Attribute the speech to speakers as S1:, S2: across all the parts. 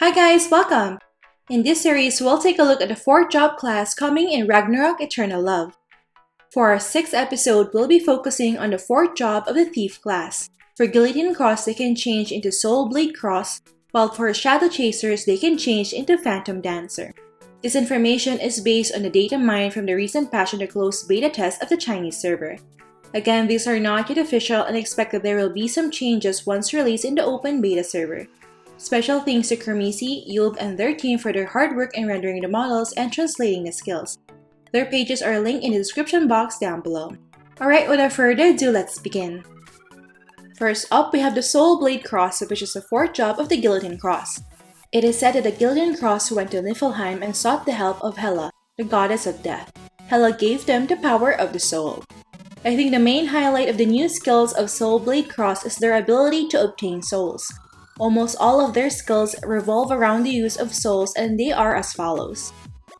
S1: Hi guys, welcome! In this series, we'll take a look at the 4th job class coming in Ragnarok Eternal Love. For our 6th episode, we'll be focusing on the 4th job of the Thief class. For Guillotine Cross, they can change into Soulblade Cross, while for Shadow Chasers, they can change into Phantom Dancer. This information is based on the data mined from the recent patch on the closed beta test of the Chinese server. Again, these are not yet official and expect that there will be some changes once released in the open beta server. Special thanks to Kermisi, Yulb, and their team for their hard work in rendering the models and translating the skills. Their pages are linked in the description box down below. Alright, without further ado, let's begin. First up, we have the Soulblade Cross, which is the 4th job of the Guillotine Cross. It is said that the Guillotine Cross went to Niflheim and sought the help of Hela, the goddess of death. Hela gave them the power of the soul. I think the main highlight of the new skills of Soulblade Cross is their ability to obtain souls. Almost all of their skills revolve around the use of souls, and they are as follows.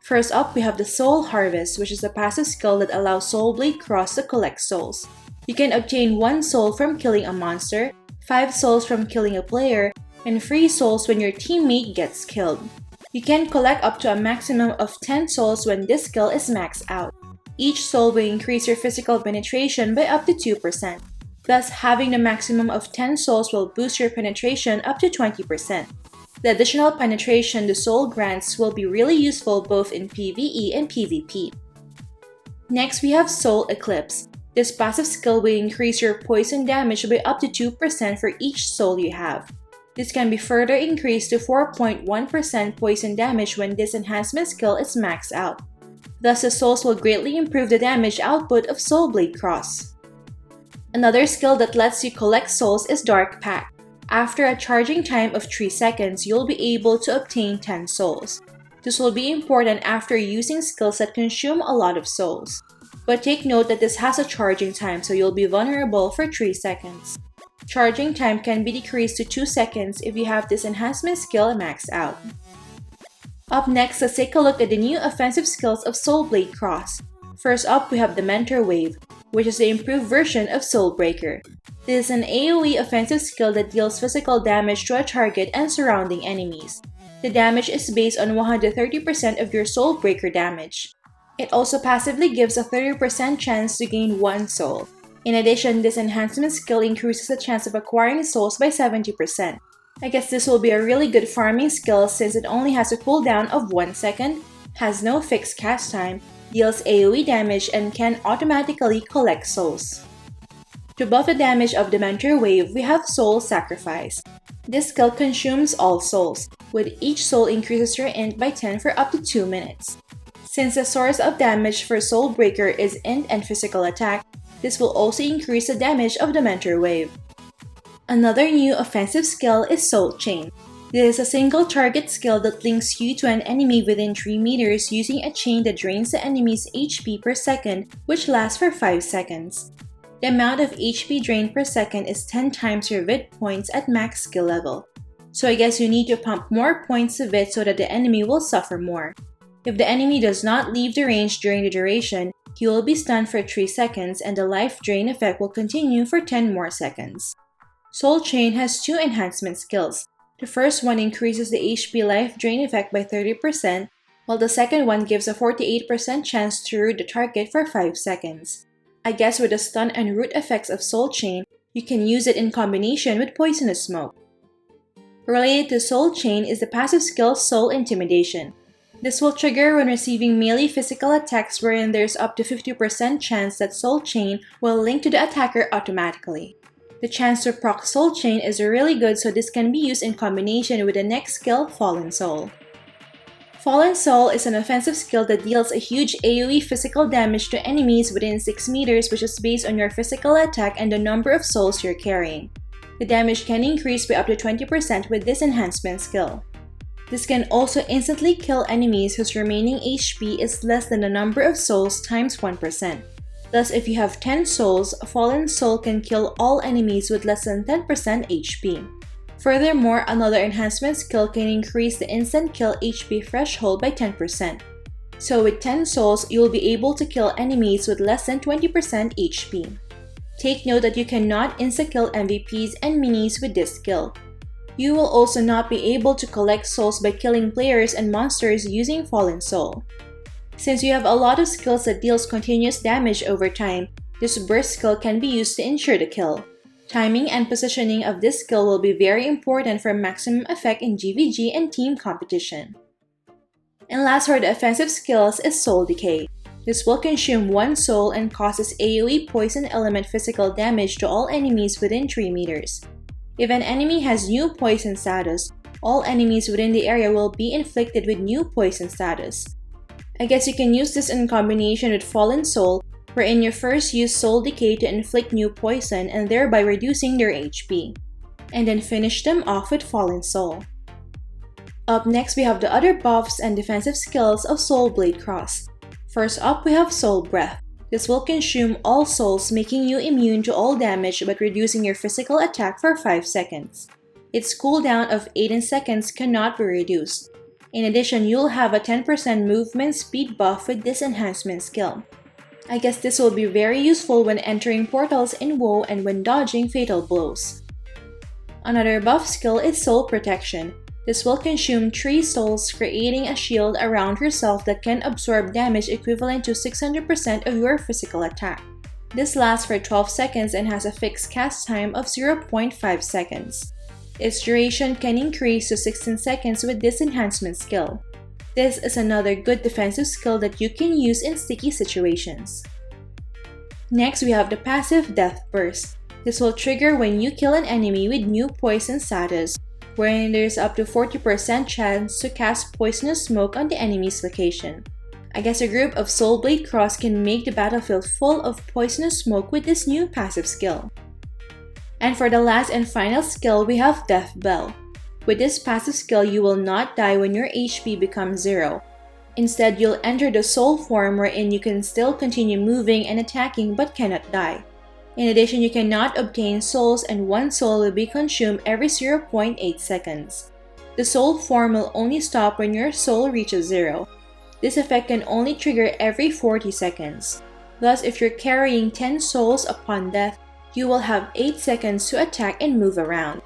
S1: First up, we have the Soul Harvest, which is a passive skill that allows Soulblade Cross to collect souls. You can obtain 1 soul from killing a monster, 5 souls from killing a player, and 3 souls when your teammate gets killed. You can collect up to a maximum of 10 souls when this skill is maxed out. Each soul will increase your physical penetration by up to 2%. Thus, having the maximum of 10 souls will boost your penetration up to 20%. The additional penetration the soul grants will be really useful both in PvE and PvP. Next, we have Soul Eclipse. This passive skill will increase your poison damage by up to 2% for each soul you have. This can be further increased to 4.1% poison damage when this enhancement skill is maxed out. Thus, the souls will greatly improve the damage output of Soulblade Cross. Another skill that lets you collect souls is Dark Pact. After a charging time of 3 seconds, you'll be able to obtain 10 souls. This will be important after using skills that consume a lot of souls. But take note that this has a charging time, so you'll be vulnerable for 3 seconds. Charging time can be decreased to 2 seconds if you have this enhancement skill maxed out. Up next, let's take a look at the new offensive skills of Soulblade Cross. First up, we have the Mentor Wave, which is the improved version of Soulbreaker. This is an AoE offensive skill that deals physical damage to a target and surrounding enemies. The damage is based on 130% of your Soulbreaker damage. It also passively gives a 30% chance to gain 1 soul. In addition, this enhancement skill increases the chance of acquiring souls by 70%. I guess this will be a really good farming skill since it only has a cooldown of 1 second, has no fixed cast time, deals AoE damage, and can automatically collect souls. To buff the damage of the Mentor Wave, we have Soul Sacrifice. This skill consumes all souls, with each soul increases your int by 10 for up to 2 minutes. Since the source of damage for Soulbreaker is int and physical attack, this will also increase the damage of the Mentor Wave. Another new offensive skill is Soul Chain. This is a single target skill that links you to an enemy within 3 meters using a chain that drains the enemy's HP per second, which lasts for 5 seconds. The amount of HP drained per second is 10 times your VIT points at max skill level. So I guess you need to pump more points of VIT so that the enemy will suffer more. If the enemy does not leave the range during the duration, he will be stunned for 3 seconds and the life drain effect will continue for 10 more seconds. Soul Chain has 2 enhancement skills. The first one increases the HP life drain effect by 30%, while the second one gives a 48% chance to root the target for 5 seconds. I guess with the stun and root effects of Soul Chain, you can use it in combination with Poisonous Smoke. Related to Soul Chain is the passive skill Soul Intimidation. This will trigger when receiving melee physical attacks wherein there's up to 50% chance that Soul Chain will link to the attacker automatically. The chance to proc Soul Chain is really good, so this can be used in combination with the next skill, Fallen Soul. Fallen Soul is an offensive skill that deals a huge AoE physical damage to enemies within 6 meters, which is based on your physical attack and the number of souls you're carrying. The damage can increase by up to 20% with this enhancement skill. This can also instantly kill enemies whose remaining HP is less than the number of souls times 1%. Thus, if you have 10 souls, Fallen Soul can kill all enemies with less than 10% HP. Furthermore, another enhancement skill can increase the instant kill HP threshold by 10%. So with 10 souls, you will be able to kill enemies with less than 20% HP. Take note that you cannot insta-kill MVPs and minis with this skill. You will also not be able to collect souls by killing players and monsters using Fallen Soul. Since you have a lot of skills that deals continuous damage over time, this burst skill can be used to ensure the kill. Timing and positioning of this skill will be very important for maximum effect in GVG and team competition. And last for the offensive skills is Soul Decay. This will consume 1 soul and causes AoE poison element physical damage to all enemies within 3 meters. If an enemy has new poison status, all enemies within the area will be inflicted with new poison status. I guess you can use this in combination with Fallen Soul, wherein you first use Soul Decay to inflict new poison and thereby reducing their HP, and then finish them off with Fallen Soul. Up next, we have the other buffs and defensive skills of Soulblade Cross. First up, we have Soul Breath. This will consume all souls, making you immune to all damage but reducing your physical attack for 5 seconds. Its cooldown of 18 seconds cannot be reduced. In addition, you'll have a 10% movement speed buff with this enhancement skill. I guess this will be very useful when entering portals in WoW and when dodging fatal blows. Another buff skill is Soul Protection. This will consume 3 souls, creating a shield around yourself that can absorb damage equivalent to 600% of your physical attack. This lasts for 12 seconds and has a fixed cast time of 0.5 seconds. Its duration can increase to 16 seconds with this enhancement skill. This is another good defensive skill that you can use in sticky situations. Next, we have the passive Death Burst. This will trigger when you kill an enemy with new poison status, wherein there is up to 40% chance to cast poisonous smoke on the enemy's location. I guess a group of Soulblade Cross can make the battlefield full of poisonous smoke with this new passive skill. And for the last and final skill, we have Death Bell. With this passive skill, you will not die when your HP becomes 0. Instead, you'll enter the soul form wherein you can still continue moving and attacking but cannot die. In addition, you cannot obtain souls and 1 soul will be consumed every 0.8 seconds. The soul form will only stop when your soul reaches 0. This effect can only trigger every 40 seconds. Thus, if you're carrying 10 souls upon death, you will have 8 seconds to attack and move around.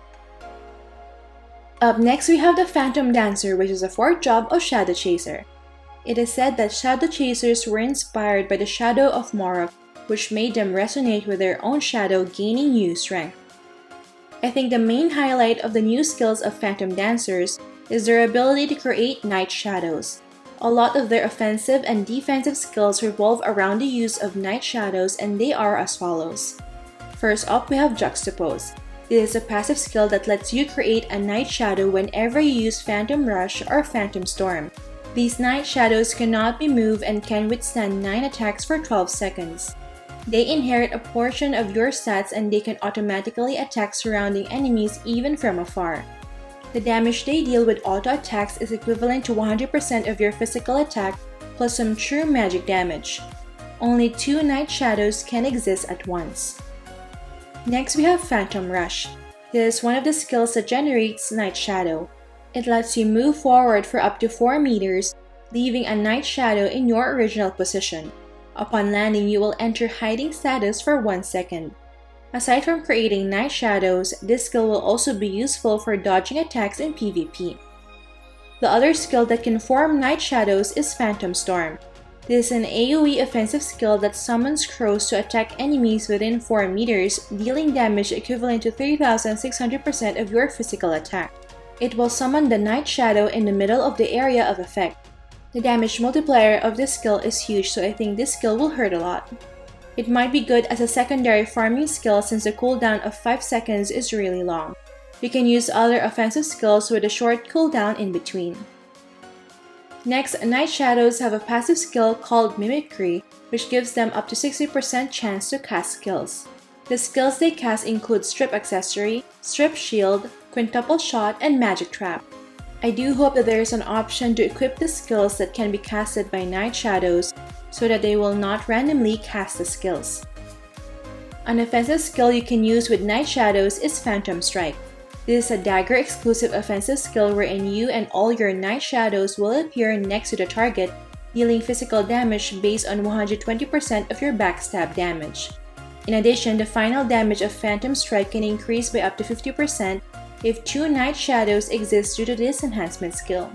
S1: Up next, we have the Phantom Dancer, which is a 4th job of Shadow Chaser. It is said that Shadow Chasers were inspired by the shadow of Morok, which made them resonate with their own shadow, gaining new strength. I think the main highlight of the new skills of Phantom Dancers is their ability to create night shadows. A lot of their offensive and defensive skills revolve around the use of night shadows, and they are as follows. First up, we have Juxtapose. This is a passive skill that lets you create a night shadow whenever you use Phantom Rush or Phantom Storm. These night shadows cannot be moved and can withstand 9 attacks for 12 seconds. They inherit a portion of your stats and they can automatically attack surrounding enemies even from afar. The damage they deal with auto attacks is equivalent to 100% of your physical attack plus some true magic damage. Only 2 night shadows can exist at once. Next, we have Phantom Rush. This is one of the skills that generates night shadow. It lets you move forward for up to 4 meters, leaving a night shadow in your original position. Upon landing, you will enter hiding status for 1 second. Aside from creating night shadows, this skill will also be useful for dodging attacks in PvP. The other skill that can form night shadows is Phantom Storm. This is an AoE offensive skill that summons crows to attack enemies within 4 meters, dealing damage equivalent to 3600% of your physical attack. It will summon the night shadow in the middle of the area of effect. The damage multiplier of this skill is huge, so I think this skill will hurt a lot. It might be good as a secondary farming skill since the cooldown of 5 seconds is really long. You can use other offensive skills with a short cooldown in between. Next, night shadows have a passive skill called Mimicry, which gives them up to 60% chance to cast skills. The skills they cast include Strip Accessory, Strip Shield, Quintuple Shot, and Magic Trap. I do hope that there is an option to equip the skills that can be casted by night shadows so that they will not randomly cast the skills. An offensive skill you can use with night shadows is Phantom Strike. This is a dagger exclusive offensive skill wherein you and all your night shadows will appear next to the target, dealing physical damage based on 120% of your backstab damage. In addition, the final damage of Phantom Strike can increase by up to 50%, if 2 Night Shadows exist due to this enhancement skill.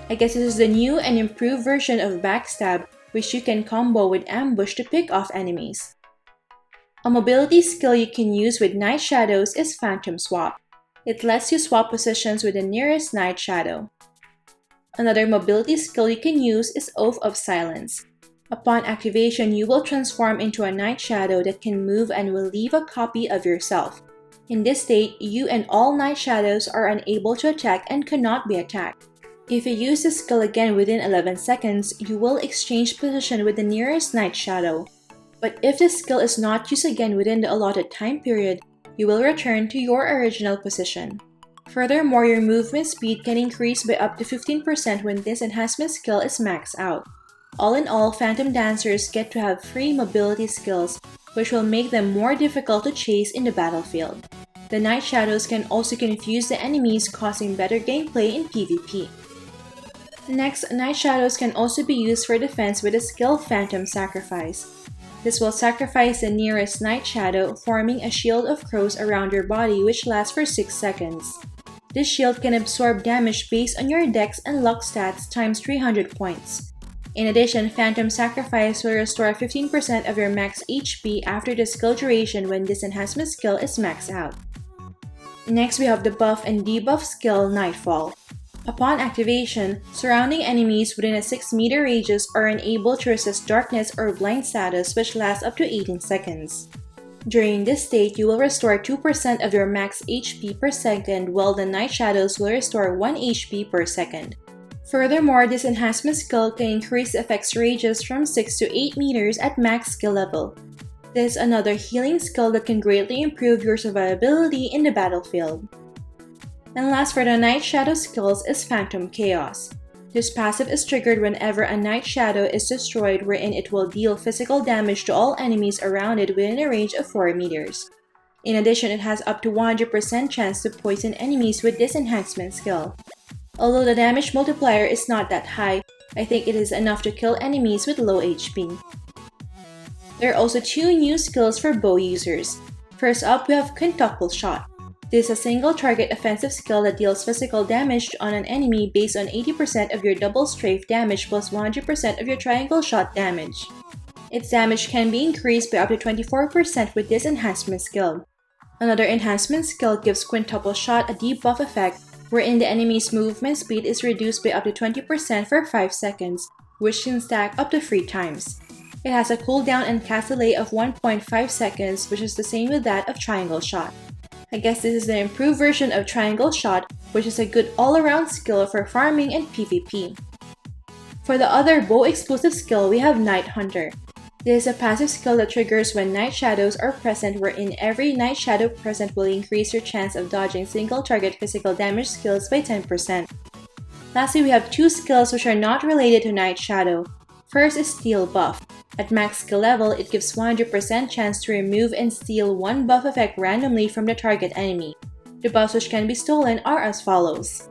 S1: I guess this is the new and improved version of Backstab, which you can combo with Ambush to pick off enemies. A mobility skill you can use with Night Shadows is Phantom Swap. It lets you swap positions with the nearest Night Shadow. Another mobility skill you can use is Oath of Silence. Upon activation, you will transform into a Night Shadow that can move and will leave a copy of yourself. In this state, you and all Night Shadows are unable to attack and cannot be attacked. If you use this skill again within 11 seconds, you will exchange position with the nearest Night Shadow. But if this skill is not used again within the allotted time period, you will return to your original position. Furthermore, your movement speed can increase by up to 15% when this enhancement skill is maxed out. All in all, Phantom Dancers get to have free mobility skills, which will make them more difficult to chase in the battlefield. The Night Shadows can also confuse the enemies, causing better gameplay in PvP. Next, Night Shadows can also be used for defense with the skill Phantom Sacrifice. This will sacrifice the nearest Night Shadow, forming a shield of crows around your body which lasts for 6 seconds. This shield can absorb damage based on your dex and luck stats times 300 points. In addition, Phantom Sacrifice will restore 15% of your max HP after the skill duration when this enhancement skill is maxed out. Next, we have the buff and debuff skill Nightfall. Upon activation, surrounding enemies within a 6-meter radius are unable to resist darkness or blind status, which lasts up to 18 seconds. During this state, you will restore 2% of your max HP per second, while the Night Shadows will restore 1 HP per second. Furthermore, this enhancement skill can increase the effect's radius from 6 to 8 meters at max skill level. This is another healing skill that can greatly improve your survivability in the battlefield. And last for the Night Shadow skills is Phantom Chaos. This passive is triggered whenever a Night Shadow is destroyed, wherein it will deal physical damage to all enemies around it within a range of 4 meters. In addition, it has up to 100% chance to poison enemies with this enhancement skill. Although the damage multiplier is not that high, I think it is enough to kill enemies with low HP. There are also 2 new skills for bow users. First up, we have Quintuple Shot. This is a single target offensive skill that deals physical damage on an enemy based on 80% of your double strafe damage plus 100% of your triangle shot damage. Its damage can be increased by up to 24% with this enhancement skill. Another enhancement skill gives Quintuple Shot a debuff effect, wherein the enemy's movement speed is reduced by up to 20% for 5 seconds, which can stack up to 3 times. It has a cooldown and cast delay of 1.5 seconds, which is the same with that of Triangle Shot. I guess this is the improved version of Triangle Shot, which is a good all-around skill for farming and PvP. For the other bow exclusive skill, we have Night Hunter. This is a passive skill that triggers when Night Shadows are present, wherein every Night Shadow present will increase your chance of dodging single target physical damage skills by 10%. Lastly, we have 2 skills which are not related to Night Shadow. First is Steal Buff. At max skill level, it gives 100% chance to remove and steal 1 buff effect randomly from the target enemy. The buffs which can be stolen are as follows.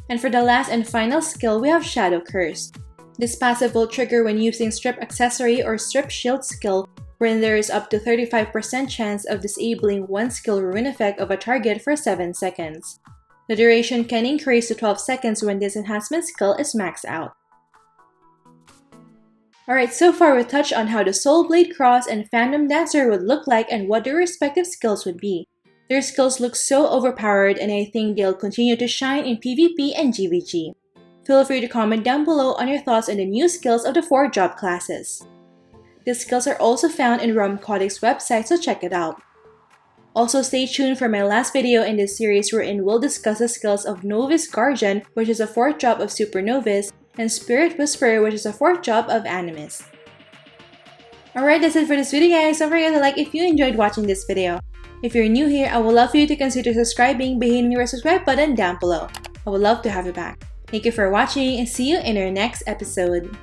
S1: And for the last and final skill, we have Shadow Curse. This passive will trigger when using Strip Accessory or Strip Shield skill, wherein there is up to 35% chance of disabling 1 skill ruin effect of a target for 7 seconds. The duration can increase to 12 seconds when this enhancement skill is maxed out. Alright, so far we've touched on how the Soulblade Cross and Phantom Dancer would look like and what their respective skills would be. Their skills look so overpowered, and I think they'll continue to shine in PvP and GVG. Feel free to comment down below on your thoughts on the new skills of the 4 job classes. The skills are also found in Rum Codic's website, so check it out. Also, stay tuned for my last video in this series wherein we'll discuss the skills of Novice Guardian, which is a 4th job of Super Novice, and Spirit Whisperer, which is a 4th job of Animus. Alright, that's it for this video guys. Don't forget to like if you enjoyed watching this video. If you're new here, I would love for you to consider subscribing by hitting the subscribe button down below. I would love to have you back. Thank you for watching and see you in our next episode.